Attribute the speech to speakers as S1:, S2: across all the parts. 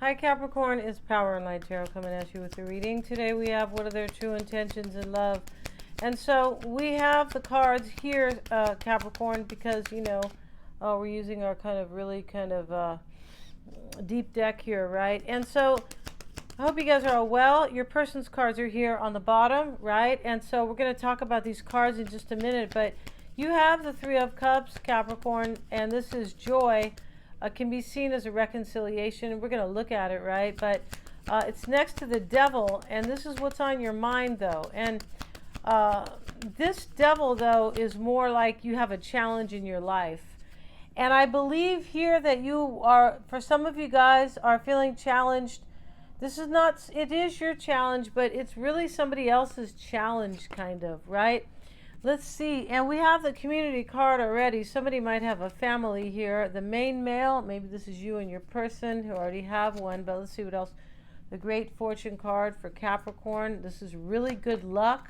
S1: Hi Capricorn, it's Power and Light Tarot coming at you with the reading. Today we have what are their true intentions in love. And so we have the cards here, Capricorn, because, we're using our deep deck here, right? And so I hope you guys are all well. Your person's cards are here on the bottom, right? And so we're going to talk about these cards in just a minute, but you have the Three of Cups, Capricorn, and this is joy. Can be seen as a reconciliation. We're going to look at it, right? But it's next to the Devil, and this is what's on your mind, though. And this Devil, though, is more like you have a challenge in your life. And I believe here that you are, for some of you guys, are feeling challenged. This is not, it is your challenge, but it's really somebody else's challenge, kind of, right? Let's see. And we have the community card already. Somebody might have a family here. The main male, maybe this is you and your person who already have one, but let's see what else. The Great Fortune card for Capricorn. This is really good luck.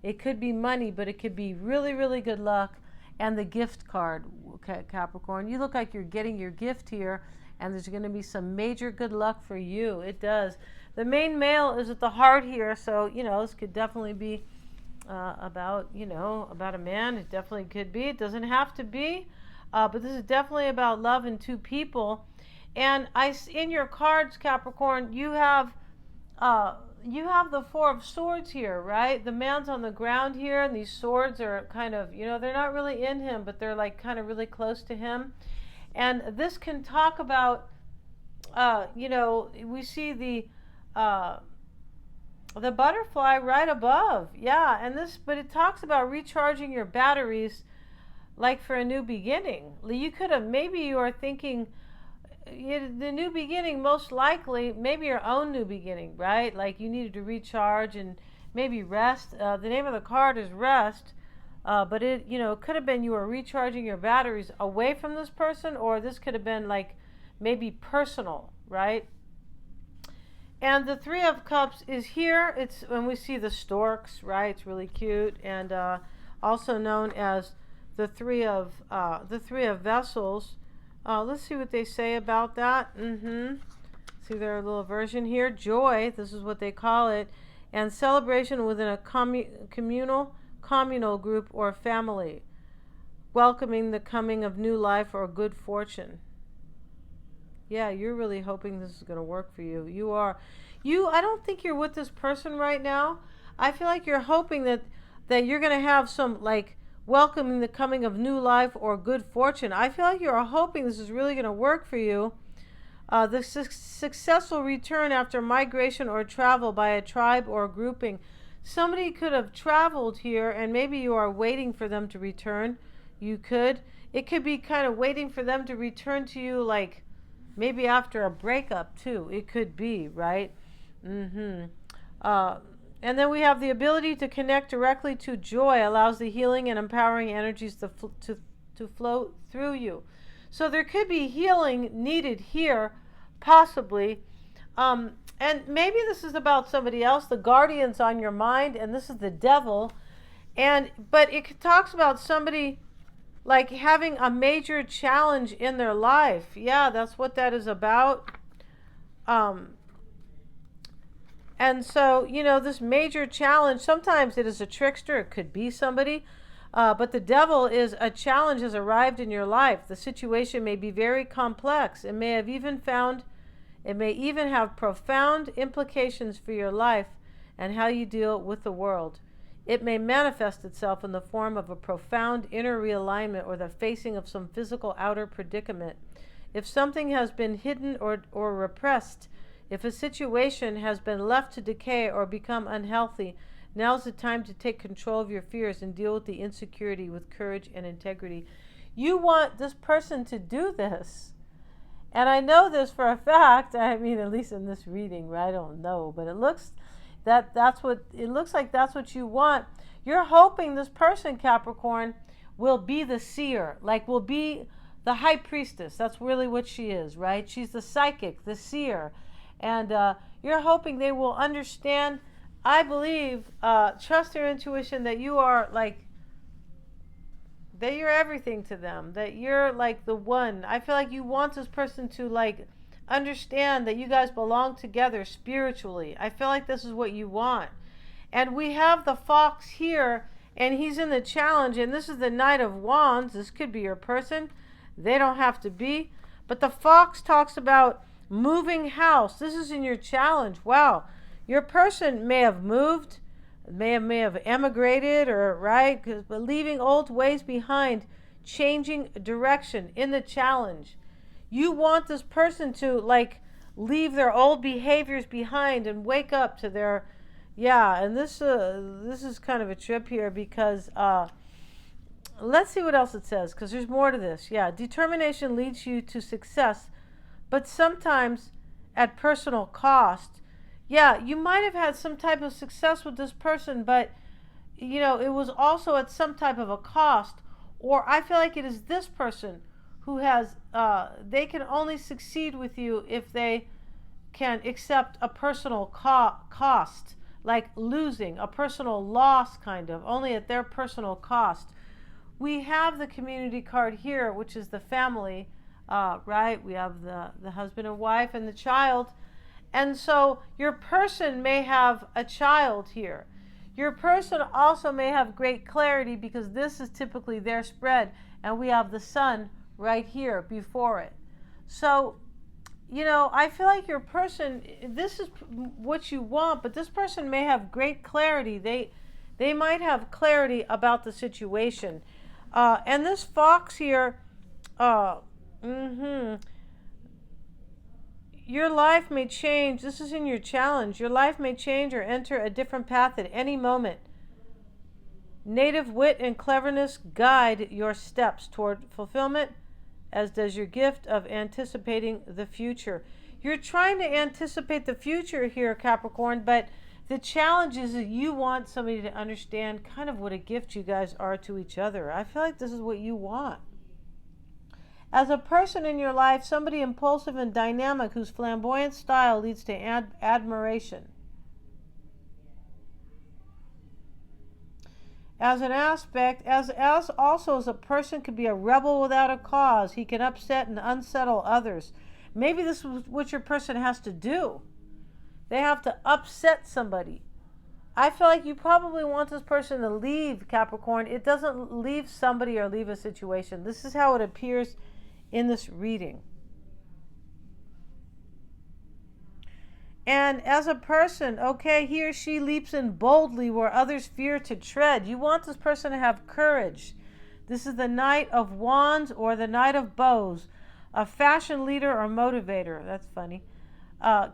S1: It could be money, but it could be really, really good luck. And the gift card, okay, Capricorn. You look like you're getting your gift here, and there's going to be some major good luck for you. It does. The main male is at the heart here, so, this could definitely be about a man. It definitely could be. It doesn't have to be, but this is definitely about love and two people. And in your cards, Capricorn, you have the Four of Swords here, right? The man's on the ground here, and these swords are kind of, they're not really in him, but they're like kind of really close to him. And this can talk about, we see the butterfly right above. Yeah, but it talks about recharging your batteries like for a new beginning. Maybe you are thinking the new beginning, most likely, maybe your own new beginning, right? Like you needed to recharge and maybe rest. The name of the card is Rest, but it could have been you were recharging your batteries away from this person, or this could have been like maybe personal, right? And the Three of Cups is here. It's when we see the storks, right? It's really cute, and also known as the Three of Vessels. Let's see what they say about that. See their little version here. Joy. This is what they call it, and celebration within a communal group or family, welcoming the coming of new life or good fortune. Yeah, you're really hoping this is going to work for you. You are. I don't think you're with this person right now. I feel like you're hoping that you're going to have some, like, welcoming the coming of new life or good fortune. I feel like you're hoping this is really going to work for you. The successful return after migration or travel by a tribe or grouping. Somebody could have traveled here, and maybe you are waiting for them to return. It could be kind of waiting for them to return to you, like, maybe after a breakup too. It could be, right? And then we have the ability to connect directly to joy, allows the healing and empowering energies to flow through you. So there could be healing needed here, possibly. And maybe this is about somebody else. The Guardian's on your mind, and this is the Devil. But it talks about somebody like having a major challenge in their life. Yeah, that's what that is about. And so, this major challenge, sometimes it is a trickster. It could be somebody. But the Devil is a challenge has arrived in your life. The situation may be very complex. It may even have profound implications for your life and how you deal with the world. It may manifest itself in the form of a profound inner realignment or the facing of some physical outer predicament. If something has been hidden or repressed, if a situation has been left to decay or become unhealthy, now's the time to take control of your fears and deal with the insecurity with courage and integrity. You want this person to do this. And I know this for a fact. I mean, at least in this reading, right? I don't know, but it looks that's what you want. You're hoping this person, Capricorn, will be the seer, like will be the high priestess. That's really what she is, right? She's the psychic, the seer. And you're hoping they will understand, I believe, trust their intuition, that you are like, that you're everything to them, that you're like the one. I feel like you want this person to like understand that you guys belong together spiritually. I feel like this is what you want. And we have the fox here, and he's in the challenge, and this is the Knight of Wands. This could be your person. They don't have to be. But the fox talks about moving house. This is in your challenge. Wow. Your person may have moved, may have emigrated, or right, but leaving old ways behind, changing direction in the challenge. You want this person to like leave their old behaviors behind and wake up to their, yeah. And this is kind of a trip here because let's see what else it says, because there's more to this. Yeah, determination leads you to success, but sometimes at personal cost. Yeah, you might have had some type of success with this person, but you know, it was also at some type of a cost. Or I feel like it is this person who has, they can only succeed with you if they can accept a personal cost, like losing, a personal loss, kind of, only at their personal cost. We have the community card here, which is the family, right? We have the husband and wife and the child. And so your person may have a child here. Your person also may have great clarity because this is typically their spread, and we have the sun right here before it. So, you know, I feel like your person, this is what you want, but this person may have great clarity. They might have clarity about the situation. And this fox here, your life may change. This is in your challenge. Your life may change or enter a different path at any moment. Native wit and cleverness guide your steps toward fulfillment, as does your gift of anticipating the future. You're trying to anticipate the future here, Capricorn, but the challenge is that you want somebody to understand kind of what a gift you guys are to each other. I feel like this is what you want. As a person in your life, somebody impulsive and dynamic whose flamboyant style leads to admiration. As an aspect, as also as a person could be a rebel without a cause. He can upset and unsettle others. Maybe this is what your person has to do. They have to upset somebody. I feel like you probably want this person to leave, Capricorn. It doesn't leave somebody or leave a situation. This is how it appears in this reading. And as a person, okay, he or she leaps in boldly where others fear to tread. You want this person to have courage. This is the Knight of Wands or the Knight of Bows. A fashion leader or motivator. That's funny.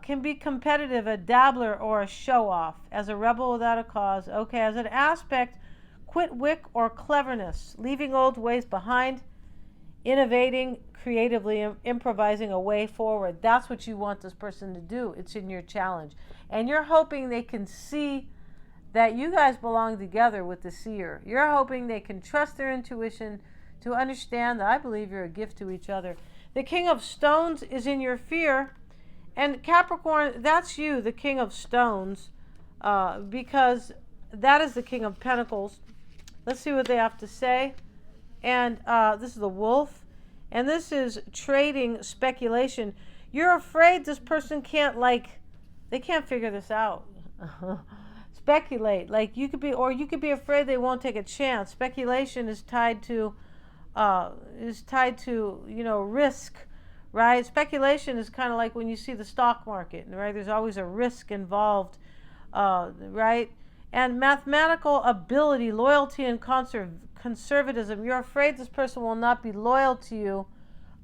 S1: Can be competitive, a dabbler, or a show-off. As a rebel without a cause. Okay, as an aspect, quit wit or cleverness. Leaving old ways behind. Innovating, creatively improvising a way forward. That's what you want this person to do. It's in your challenge. And you're hoping they can see that you guys belong together with the seer. You're hoping they can trust their intuition to understand that I believe you're a gift to each other. The King of Stones is in your fear. And Capricorn, that's you, the King of Stones, because that is the King of Pentacles. Let's see what they have to say. And this is the Wolf. And this is trading speculation. You're afraid this person can't, like, they can't figure this out. Speculate. Like, you could be, or you could be afraid they won't take a chance. Speculation is tied to, you know, risk, right? Speculation is kind of like when you see the stock market, right? There's always a risk involved, right? And mathematical ability, loyalty, and conservatism. You're afraid this person will not be loyal to you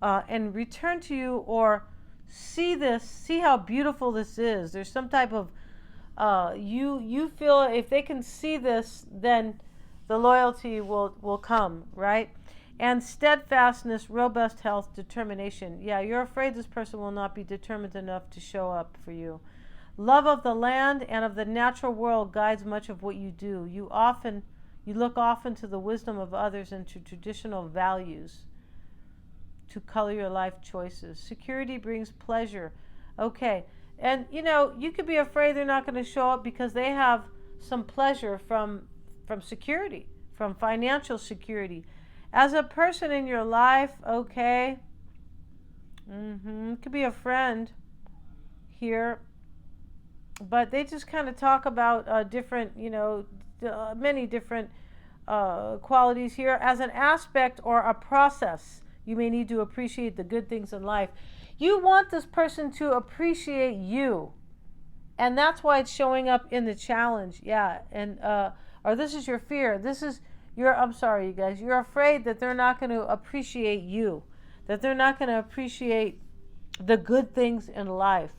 S1: and return to you or see how beautiful this is. There's some type of, you feel if they can see this, then the loyalty will come, right? And steadfastness, robust health, determination. Yeah, you're afraid this person will not be determined enough to show up for you. Love of the land and of the natural world guides much of what you do. You look often to the wisdom of others and to traditional values to color your life choices. Security brings pleasure. Okay. And, you know, you could be afraid they're not going to show up because they have some pleasure from security, from financial security. As a person in your life, okay, It could be a friend here, but they just kind of talk about different, many different qualities here as an aspect or a process. You may need to appreciate the good things in life. You want this person to appreciate you, and that's why it's showing up in the challenge. Yeah, and or this is your fear. I'm sorry, you guys. You're afraid that they're not going to appreciate you, that they're not going to appreciate the good things in life.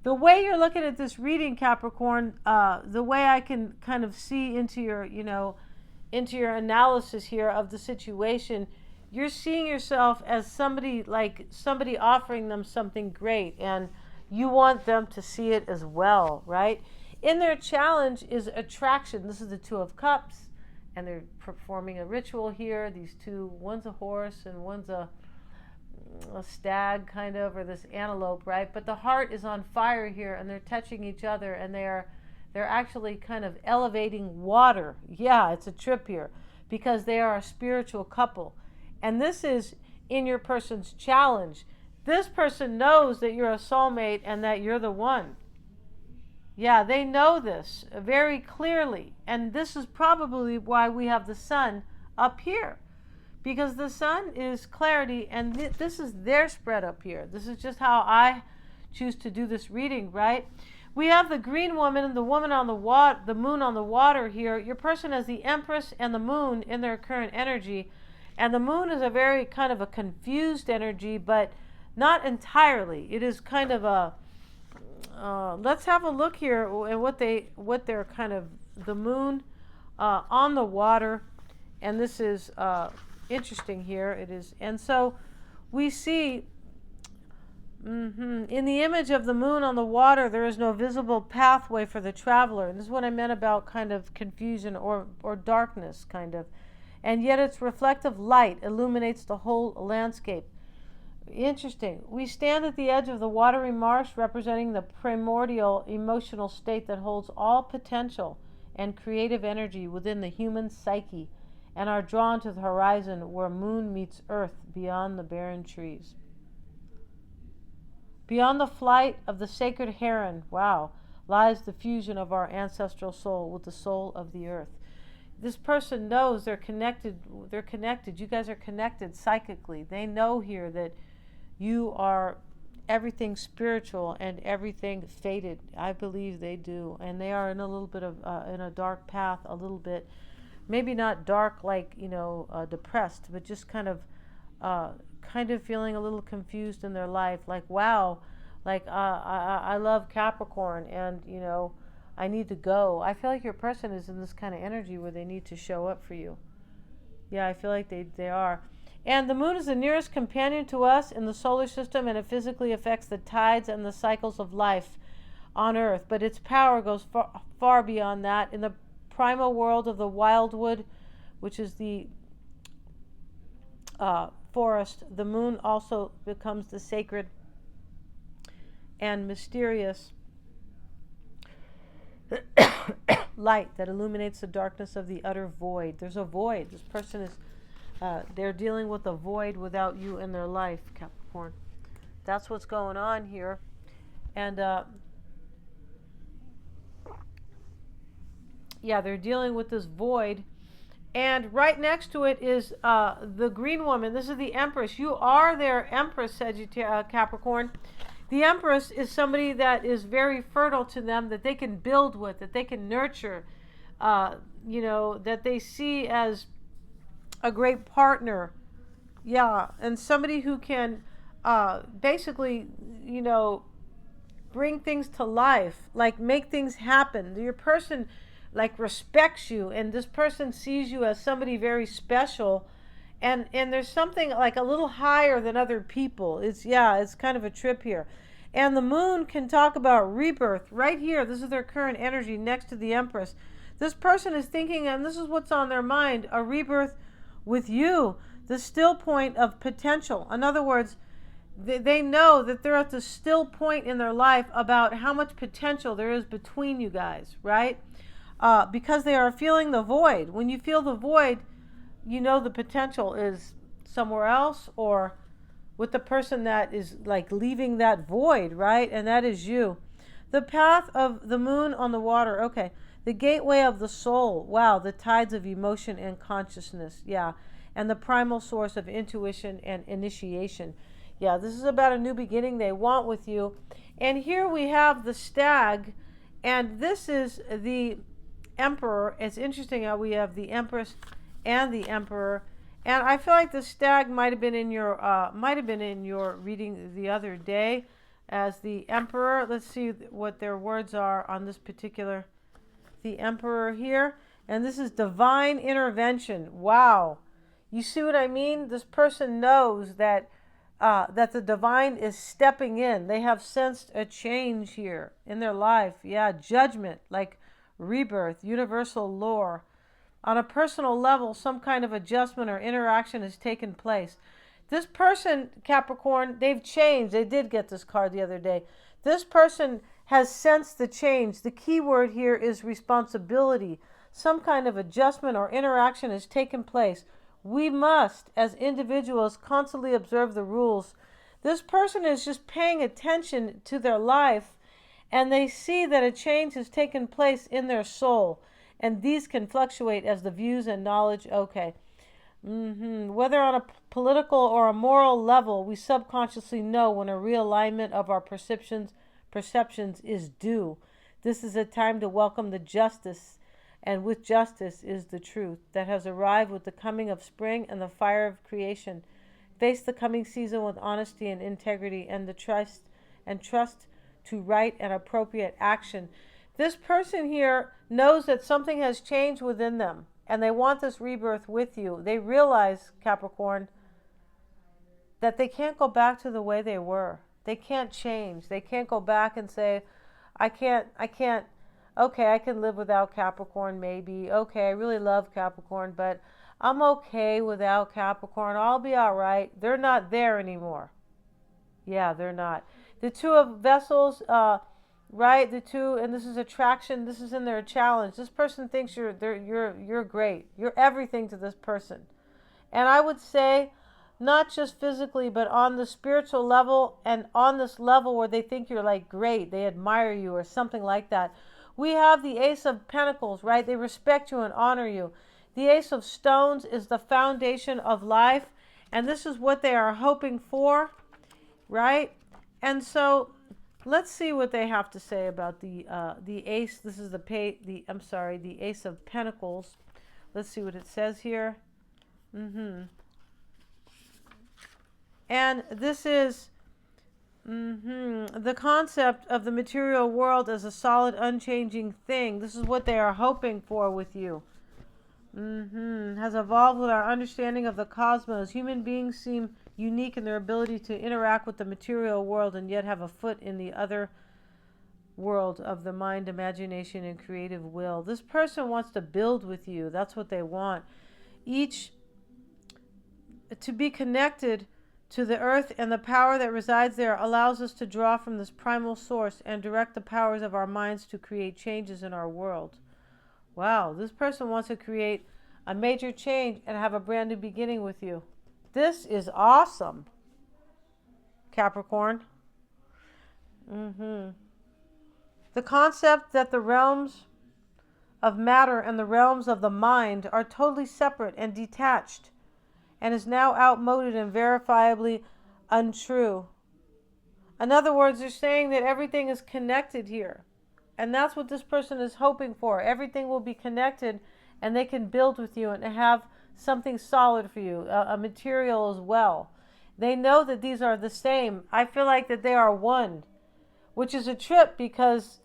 S1: The way you're looking at this reading, Capricorn, the way I can kind of see into your, into your analysis here of the situation, you're seeing yourself as somebody offering them something great, and you want them to see it as well, right? In their challenge is attraction. This is the Two of Cups, and they're performing a ritual here. These two, one's a horse and one's a stag kind of, or this antelope, right? But the heart is on fire here, and they're touching each other, and they're actually kind of elevating water. Yeah, it's a trip here because they are a spiritual couple. And this is in your person's challenge. This person knows that you're a soulmate and that you're the one. Yeah, they know this very clearly. And this is probably why we have the sun up here. Because the sun is clarity, and this is their spread up here. This is just how I choose to do this reading, right? We have the green woman and the woman on the the moon on the water here. Your person has the Empress and the moon in their current energy. And the moon is a very kind of a confused energy, but not entirely. It is kind of a, let's have a look here at what they're kind of, the moon on the water. And this is interesting here. It is. And so we see in the image of the moon on the water, there is no visible pathway for the traveler. And this is what I meant about kind of confusion or darkness, kind of. And yet its reflective light illuminates the whole landscape. Interesting. We stand at the edge of the watery marsh, representing the primordial emotional state that holds all potential and creative energy within the human psyche, and are drawn to the horizon where moon meets earth beyond the barren trees. Beyond the flight of the sacred heron, wow, lies the fusion of our ancestral soul with the soul of the earth. This person knows they're connected. You guys are connected psychically. They know here that you are everything spiritual and everything fated. I believe they do. And they are in a little bit of, in a dark path, a little bit. Maybe not dark like, depressed, but just kind of feeling a little confused in their life. Like, wow, like I love Capricorn, and, I need to go. I feel like your person is in this kind of energy where they need to show up for you. Yeah, I feel like they are. And the moon is the nearest companion to us in the solar system, and it physically affects the tides and the cycles of life on Earth. But its power goes far beyond that. In the primal world of the wildwood, which is the forest, the moon also becomes the sacred and mysterious light that illuminates the darkness of the utter void. There's a void. This person is, they're dealing with a void without you in their life, Capricorn. That's what's going on here. And yeah, they're dealing with this void. And right next to it is the green woman. This is the Empress. You are their Empress, Capricorn. The Empress is somebody that is very fertile to them, that they can build with, that they can nurture, that they see as a great partner. Yeah, and somebody who can basically, bring things to life, like make things happen. Your person like respects you, and this person sees you as somebody very special, and there's something like a little higher than other people. It's kind of a trip here. And the moon can talk about rebirth right here. This is their current energy next to the Empress. This person is thinking, and this is what's on their mind, a rebirth with you, the still point of potential. In other words, they know that they're at the still point in their life about how much potential there is between you guys, right? Because they are feeling the void. When you feel the void, the potential is somewhere else or with the person that is like leaving that void, right? And that is you. The path of the moon on the water. Okay. The gateway of the soul. Wow. The tides of emotion and consciousness. Yeah. And the primal source of intuition and initiation. Yeah. This is about a new beginning they want with you. And here we have the stag. And this is the emperor. It's interesting how we have the empress and the emperor. And I feel like the stag might have been in your reading the other day as the emperor. Let's see what their words are on this particular, the emperor here. And this is divine intervention. Wow. You see what I mean? This person knows that that the divine is stepping in. They have sensed a change here in their life. Yeah, judgment, like rebirth, universal lore. On a personal level, some kind of adjustment or interaction has taken place. This person, Capricorn, they've changed. They did get this card the other day. This person has sensed the change. The key word here is responsibility. Some kind of adjustment or interaction has taken place. We must, as individuals, constantly observe the rules. This person is just paying attention to their life, and they see that a change has taken place in their soul. And these can fluctuate as the views and knowledge. Okay. Whether on a political or a moral level, we subconsciously know when a realignment of our perceptions is due. This is a time to welcome the justice, and with justice is the truth that has arrived with the coming of spring and the fire of creation. Face the coming season with honesty and integrity and the trust to right and appropriate action. This person here knows that something has changed within them, and they want this rebirth with you. They realize, Capricorn, that they can't go back to the way they were. They can't change. They can't go back and say, I can't, okay, I can live without Capricorn maybe. Okay, I really love Capricorn, but I'm okay without Capricorn. I'll be all right. They're not there anymore. Yeah, they're not. The two of vessels, right? The two, and this is attraction. This is in their challenge. This person thinks you're great. You're everything to this person. And I would say, not just physically, but on the spiritual level, and on this level where they think you're like great, they admire you or something like that. We have the Ace of Pentacles, right? They respect you and honor you. The Ace of Stones is the foundation of life, and this is what they are hoping for, right? And so let's see what they have to say about the Ace. This is the Ace of Pentacles. Let's see what it says here. And this is the concept of the material world as a solid, unchanging thing. This is what they are hoping for with you. Has evolved with our understanding of the cosmos. Human beings seem unique in their ability to interact with the material world and yet have a foot in the other world of the mind, imagination, and creative will. This person wants to build with you. That's what they want. Each to be connected to the earth, and the power that resides there allows us to draw from this primal source and direct the powers of our minds to create changes in our world. Wow, this person wants to create a major change and have a brand new beginning with you. This is awesome, Capricorn. The concept that the realms of matter and the realms of the mind are totally separate and detached, and is now outmoded and verifiably untrue. In other words, they're saying that everything is connected here. And that's what this person is hoping for. Everything will be connected, and they can build with you and have something solid for you, a material as well. They know that these are the same. I feel like that they are one, which is a trip because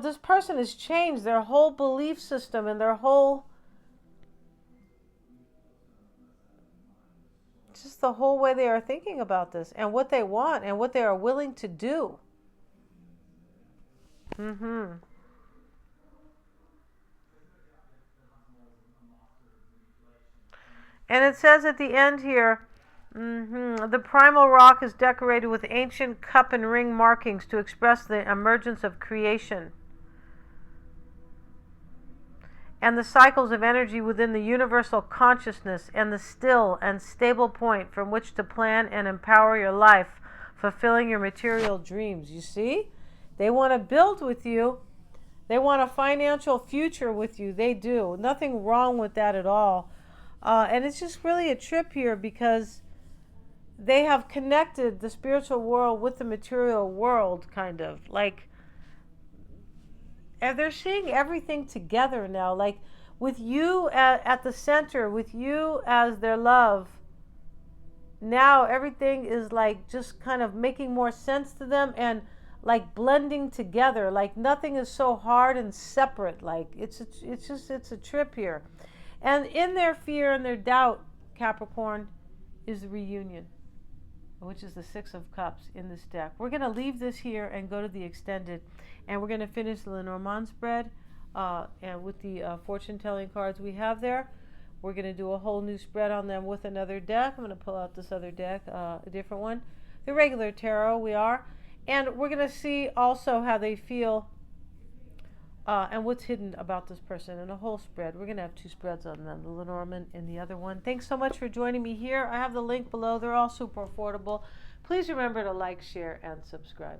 S1: this person has changed their whole belief system and their whole, just the whole way they are thinking about this and what they want and what they are willing to do. And it says at the end here, the primal rock is decorated with ancient cup and ring markings to express the emergence of creation. and the cycles of energy within the universal consciousness and the still and stable point from which to plan and empower your life, fulfilling your material dreams. You see? They want to build with you. They want a financial future with you. They do. Nothing wrong with that at all. And it's just really a trip here because they have connected the spiritual world with the material world, kind of. Like, and they're seeing everything together now, like with you at the center, with you as their love. Now everything is like just kind of making more sense to them and like blending together, like nothing is so hard and separate. Like it's a trip here. And in their fear and their doubt, Capricorn, is the reunion, which is the Six of Cups in this deck. We're going to leave this here and go to the extended, and we're going to finish the Lenormand spread and with the fortune-telling cards we have there. We're going to do a whole new spread on them with another deck. I'm going to pull out this other deck, a different one. The regular tarot we are. And we're going to see also how they feel and what's hidden about this person in a whole spread. We're going to have two spreads on them, the Lenormand and the other one. Thanks so much for joining me here. I have the link below. They're all super affordable. Please remember to like, share, and subscribe.